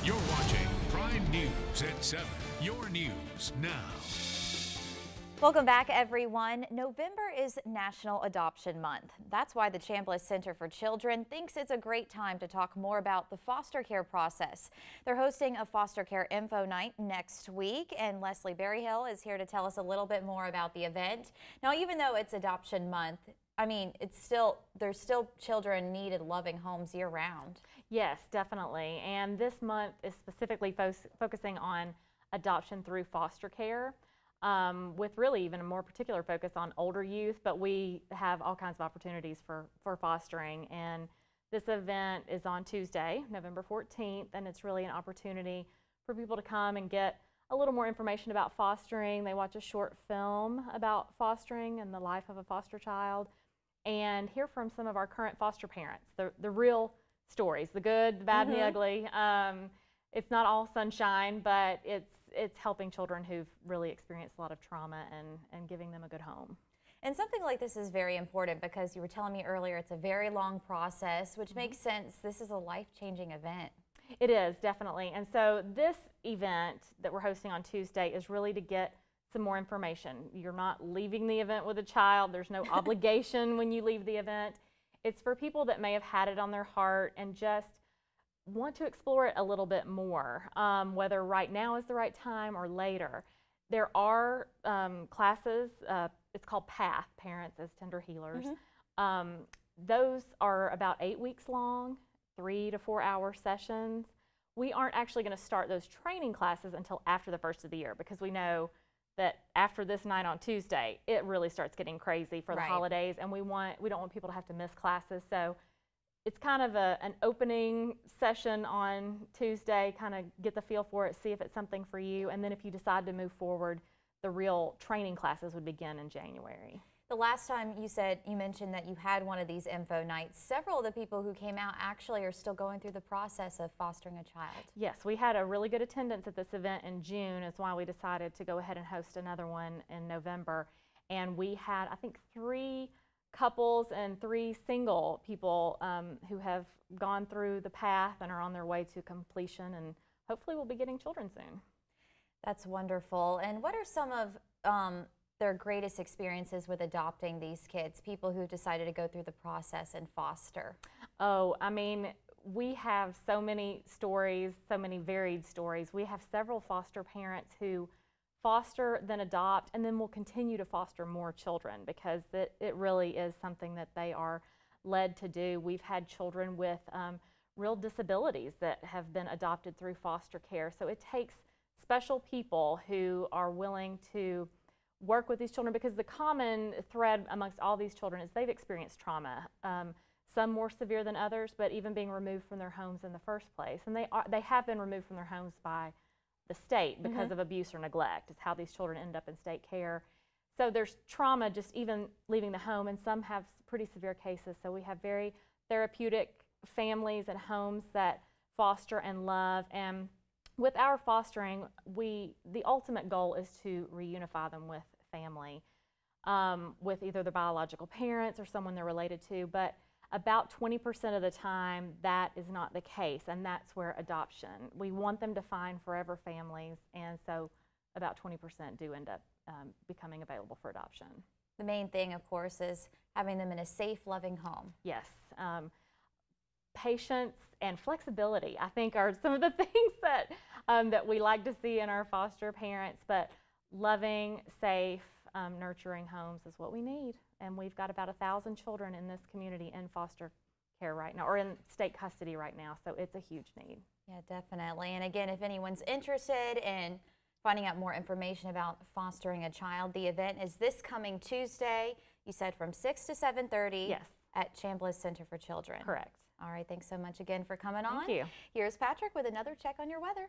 You're watching Prime News at 7. Your news now. Welcome back, everyone. November is National Adoption Month. That's why the Chambliss Center for Children thinks it's a great time to talk more about the foster care process. They're hosting a foster care info night next week, and Leslie Berryhill is here to tell us a little bit more about the event. Now, even though it's Adoption Month, there's still children needed loving homes year round. Yes, definitely. And this month is specifically focusing on adoption through foster care, with really even a more particular focus on older youth, but we have all kinds of opportunities for fostering. And this event is on Tuesday, November 14th, and it's really an opportunity for people to come and get a little more information about fostering. They watch a short film about fostering and the life of a foster child, and hear from some of our current foster parents, the real stories, the good, the bad, and the ugly. It's not all sunshine, but it's helping children who've really experienced a lot of trauma and giving them a good home. And something like this is very important because you were telling me earlier it's a very long process, which makes sense. This is a life-changing event. It is, definitely. And so this event that we're hosting on Tuesday is really to get some more information. You're not leaving the event with a child. There's no obligation when you leave the event. It's for people that may have had it on their heart and just want to explore it a little bit more, whether right now is the right time or later. There are classes, it's called PATH, Parents as Tender Healers. Those are about 8 weeks long, 3 to 4 hour sessions. We aren't actually going to start those training classes until after the first of the year, because we know that after this night on Tuesday, it really starts getting crazy for the holidays, and we don't want people to have to miss classes. So it's kind of an opening session on Tuesday, kind of get the feel for it, see if it's something for you, and then if you decide to move forward, the real training classes would begin in January. The last time you mentioned that you had one of these info nights. Several of the people who came out actually are still going through the process of fostering a child. Yes, we had a really good attendance at this event in June. Is why we decided to go ahead and host another one in November. And we had, I think, 3 couples and 3 single people who have gone through the path and are on their way to completion, and hopefully we'll be getting children soon. That's wonderful. And what are some of their greatest experiences with adopting these kids, people who decided to go through the process and foster? Oh, I mean, we have so many stories, so many varied stories. We have several foster parents who foster, then adopt, and then will continue to foster more children, because it really is something that they are led to do. We've had children with real disabilities that have been adopted through foster care. So it takes special people who are willing to work with these children, because the common thread amongst all these children is they've experienced trauma, some more severe than others, but even being removed from their homes in the first place. And they have been removed from their homes by the state because of abuse or neglect. It's how these children end up in state care. So there's trauma just even leaving the home, and some have pretty severe cases. So we have very therapeutic families and homes that foster and love. And with our fostering, the ultimate goal is to reunify them with family, with either their biological parents or someone they're related to. But about 20% of the time, that is not the case, and that's where adoption. We want them to find forever families, and so about 20% do end up becoming available for adoption. The main thing, of course, is having them in a safe, loving home. Yes. Patience and flexibility, I think, are some of the things that we like to see in our foster parents, but loving, safe, nurturing homes is what we need. And we've got about 1,000 children in this community in foster care right now, or in state custody right now, so it's a huge need. Yeah, definitely. And again, if anyone's interested in finding out more information about fostering a child, the event is this coming Tuesday, you said from 6 to 7:30 at Chambliss Center for Children. Correct. All right, thanks so much again for coming on. Thank you. Here's Patrick with another check on your weather.